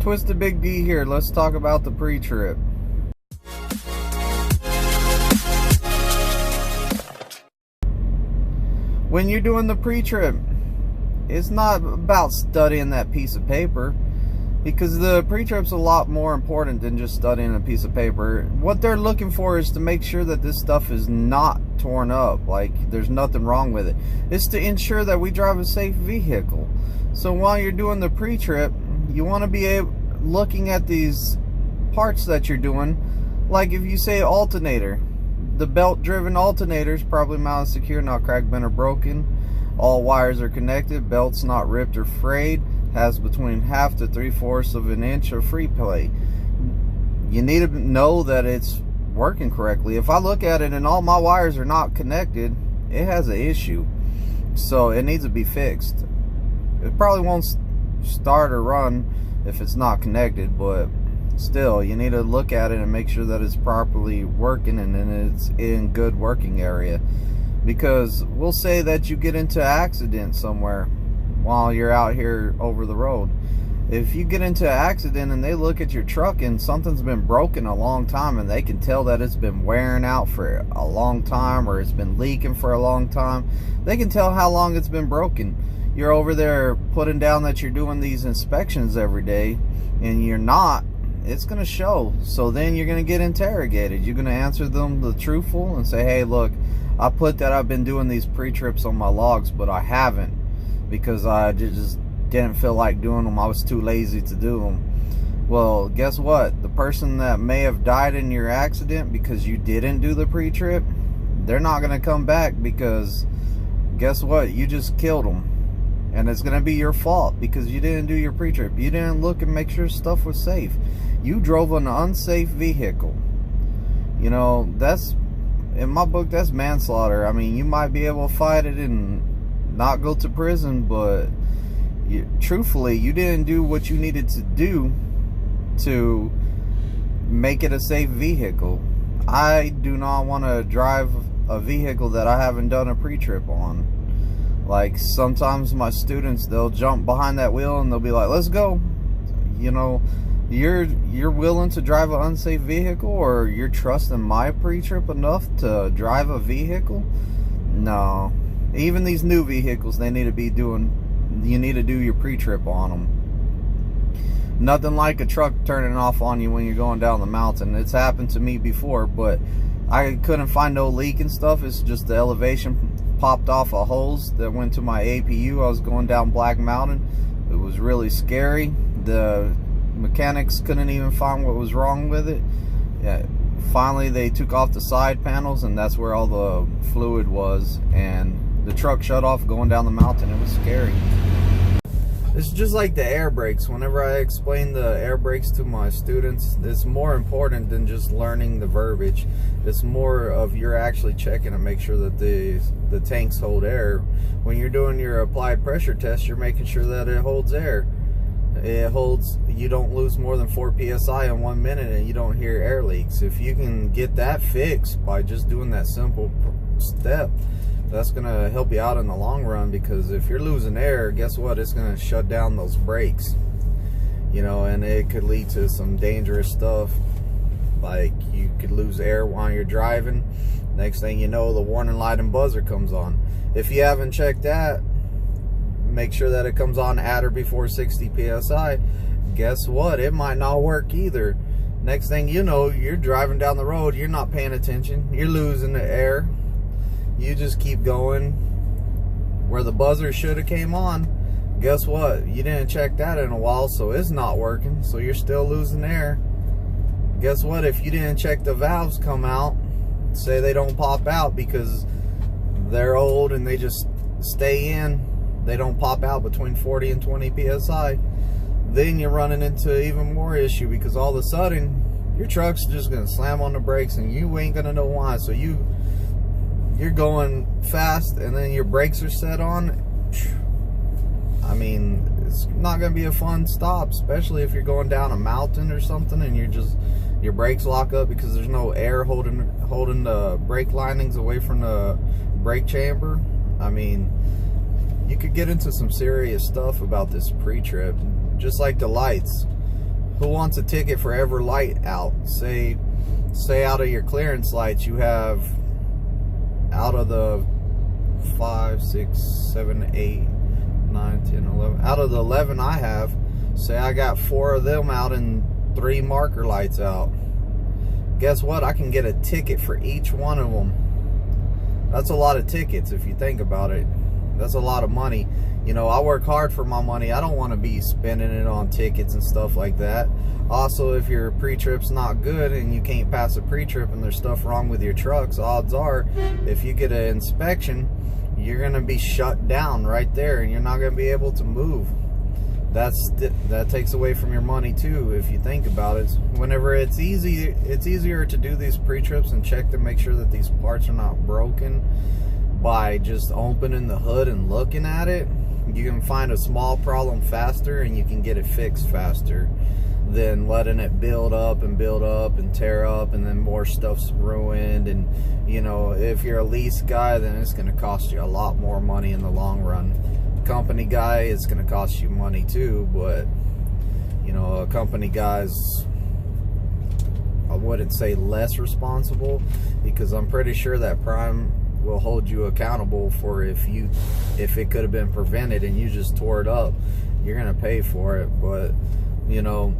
Twisted Big D here. Let's talk about the pre-trip. When you're doing the pre-trip, it's not about studying that piece of paper, because the pre-trip's a lot more important than just studying a piece of paper. What they're looking for is to make sure that this stuff is not torn up, like there's nothing wrong with it. It's to ensure that we drive a safe vehicle. So while you're doing the pre-trip, you want to be looking at these parts that you're doing. Like if you say alternator, the belt driven alternator is probably mounted secure, not cracked, bent, or broken. All wires are connected, belts not ripped or frayed, has between 1/2 to 3/4 of an inch of free play. You need to know that it's working correctly. If I look at it and all my wires are not connected, it has an issue, so it needs to be fixed. It probably won't start or run if it's not connected, but still, you need to look at it and make sure that it's properly working and then it's in good working area. Because we'll say that you get into an accident somewhere while you're out here over the road. If you get into an accident and they look at your truck and something's been broken a long time, and they can tell that it's been wearing out for a long time or it's been leaking for a long time, they can tell how long it's been broken. You're over there putting down that you're doing these inspections every day and you're not, it's going to show. So then you're going to get interrogated. You're going to answer them the truthful and say, hey, look, I put that I've been doing these pre-trips on my logs, but I haven't because I just didn't feel like doing them. I was too lazy to do them. Well, guess what? The person that may have died in your accident because you didn't do the pre-trip, they're not going to come back, because guess what? You just killed them. And it's going to be your fault because you didn't do your pre-trip. You didn't look and make sure stuff was safe. You drove an unsafe vehicle. You know, that's, in my book, that's manslaughter. I mean, you might be able to fight it and not go to prison, but truthfully, you didn't do what you needed to do to make it a safe vehicle. I do not want to drive a vehicle that I haven't done a pre-trip on. Like, sometimes my students, they'll jump behind that wheel and they'll be like, let's go. You know, you're willing to drive an unsafe vehicle, or you're trusting my pre-trip enough to drive a vehicle? No. Even these new vehicles, they need to be doing, you need to do your pre-trip on them. Nothing like a truck turning off on you when you're going down the mountain. It's happened to me before, but I couldn't find no leak and stuff. It's just the elevation popped off a hose that went to my APU. I was going down Black Mountain. It was really scary. The mechanics couldn't even find what was wrong with it. Yeah, finally they took off the side panels, and that's where all the fluid was, and the truck shut off going down the mountain. It was scary. It's just like the air brakes. Whenever I explain the air brakes to my students, it's more important than just learning the verbiage. It's more of you're actually checking to make sure that the tanks hold air. When you're doing your applied pressure test, you're making sure that it holds air. It holds, you don't lose more than 4 psi in 1 minute, and you don't hear air leaks. If you can get that fixed by just doing that simple step, that's going to help you out in the long run, because if you're losing air, guess what? It's going to shut down those brakes, you know, and it could lead to some dangerous stuff. Like, you could lose air while you're driving. Next thing you know, the warning light and buzzer comes on. If you haven't checked that, make sure that it comes on at or before 60 psi. Guess what? It might not work either. Next thing you know, you're driving down the road, you're not paying attention, you're losing the air. You just keep going where the buzzer should have came on. Guess what? You didn't check that in a while, so it's not working, so you're still losing air. Guess what? If you didn't check the valves come out, say they don't pop out because they're old and they just stay in, they don't pop out between 40 and 20 psi, then you're running into even more issue, because all of a sudden your truck's just gonna slam on the brakes and you ain't gonna know why. So you're going fast and then your brakes are set on. I mean, it's not going to be a fun stop, especially if you're going down a mountain or something and your brakes lock up because there's no air holding the brake linings away from the brake chamber. I mean, you could get into some serious stuff about this pre-trip. Just like the lights. who wants a ticket for every light out? Say out of your clearance lights, you have, out of the 5, 6, 7, 8, 9, 10, 11, out of the 11 I have, say I got 4 of them out and 3 marker lights out. Guess what? I can get a ticket for each one of them. That's a lot of tickets if you think about it. That's a lot of money. You know, I work hard for my money. I don't want to be spending it on tickets and stuff like that. Also, if your pre-trip's not good and you can't pass a pre-trip and there's stuff wrong with your trucks, odds are, if you get an inspection, you're going to be shut down right there and you're not going to be able to move. That takes away from your money too, if you think about it. Whenever it's easier to do these pre-trips and check to make sure that these parts are not broken by just opening the hood and looking at it. You can find a small problem faster and you can get it fixed faster than letting it build up and tear up, and then more stuff's ruined. And you know, if you're a lease guy, then it's going to cost you a lot more money in the long run. Company guy, it's going to cost you money too, but you know, a company guy's, I wouldn't say less responsible, because I'm pretty sure that Prime will hold you accountable for if it could have been prevented and you just tore it up, you're gonna pay for it. But you know,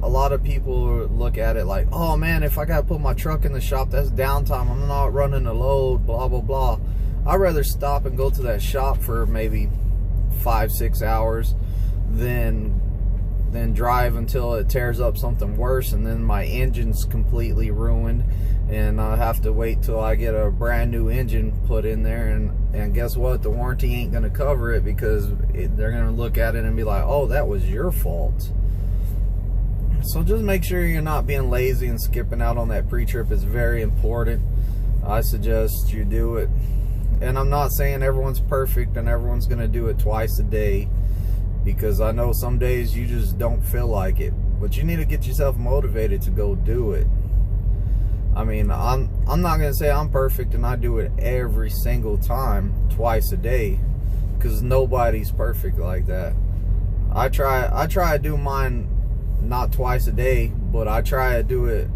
a lot of people look at it like, oh man, if I gotta put my truck in the shop, that's downtime, I'm not running a load, blah blah blah. I'd rather stop and go to that shop for maybe 5-6 hours than drive until it tears up something worse and then my engine's completely ruined and I have to wait till I get a brand new engine put in there, and guess what, the warranty ain't gonna cover it, because they're gonna look at it and be like, oh, that was your fault. So just make sure you're not being lazy and skipping out on that pre-trip. Is very important. I suggest you do it. And I'm not saying everyone's perfect and everyone's gonna do it twice a day, because I know some days you just don't feel like it, but you need to get yourself motivated to go do it. I mean, I'm not gonna say I'm perfect and I do it every single time twice a day, because nobody's perfect like that. I try to do mine not twice a day, but I try to do it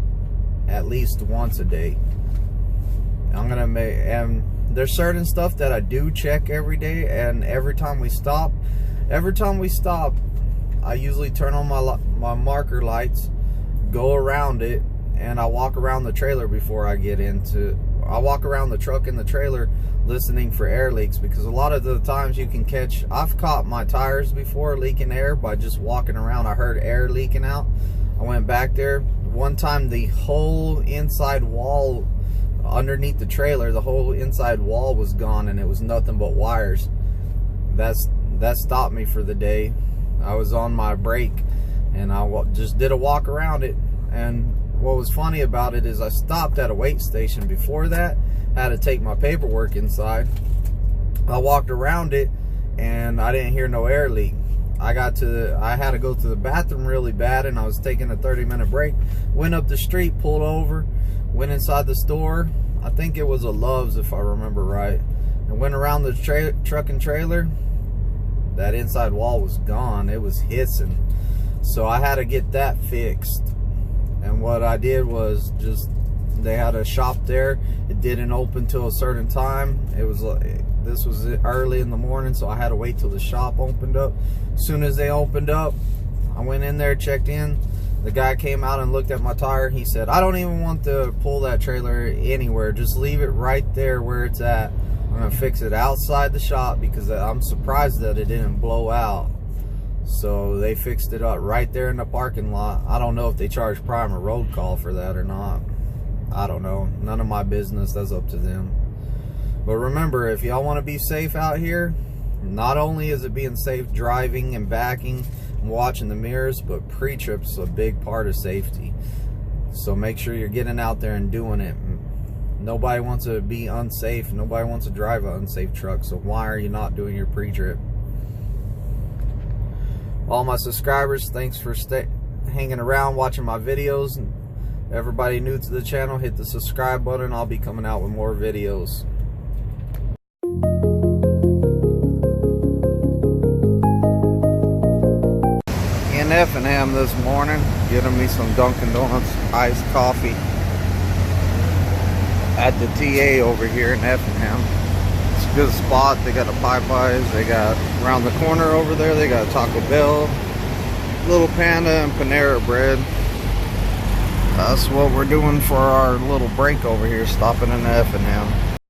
at least once a day. And there's certain stuff that I do check every day, and every time we stop, I usually turn on my marker lights, go around it, and I walk around the trailer before I get into. I walk around the truck and the trailer listening for air leaks, because a lot of the times you can catch, I've caught my tires before leaking air by just walking around. I heard air leaking out. I went back there. One time the whole inside wall underneath the trailer, the whole inside wall was gone and it was nothing but wires. That stopped me for the day. I was on my break and I just did a walk around it. And what was funny about it is I stopped at a weight station before that, had to take my paperwork inside. I walked around it and I didn't hear no air leak. I had to go to the bathroom really bad, and I was taking a 30-minute break. Went up the street, pulled over, went inside the store. I think it was a Love's if I remember right. And went around the truck and trailer. That inside wall was gone. It was hissing. So I had to get that fixed. And what I did was they had a shop there. It didn't open till a certain time. This was early in the morning, so I had to wait till the shop opened up. As soon as they opened up, I went in there, checked in. The guy came out and looked at my tire. He said, I don't even want to pull that trailer anywhere. Just leave it right there where it's at. I'm going to fix it outside the shop, because I'm surprised that it didn't blow out. So they fixed it up right there in the parking lot. I don't know if they charge Prime a road call for that or not. I don't know. None of my business. That's up to them. But remember, if y'all want to be safe out here, not only is it being safe driving and backing and watching the mirrors, but pre-trip's a big part of safety. So make sure you're getting out there and doing it. Nobody wants to be unsafe. Nobody wants to drive an unsafe truck. So why are you not doing your pre-trip? All my subscribers, thanks for hanging around watching my videos. Everybody new to the channel, hit the subscribe button. I'll be coming out with more videos. Effingham this morning, getting me some Dunkin' Donuts iced coffee at the TA over here in Effingham. It's a good spot. They got a Popeyes, they got around the corner over there, they got a Taco Bell, Little Panda, and Panera Bread. That's what we're doing for our little break over here, stopping in Effingham.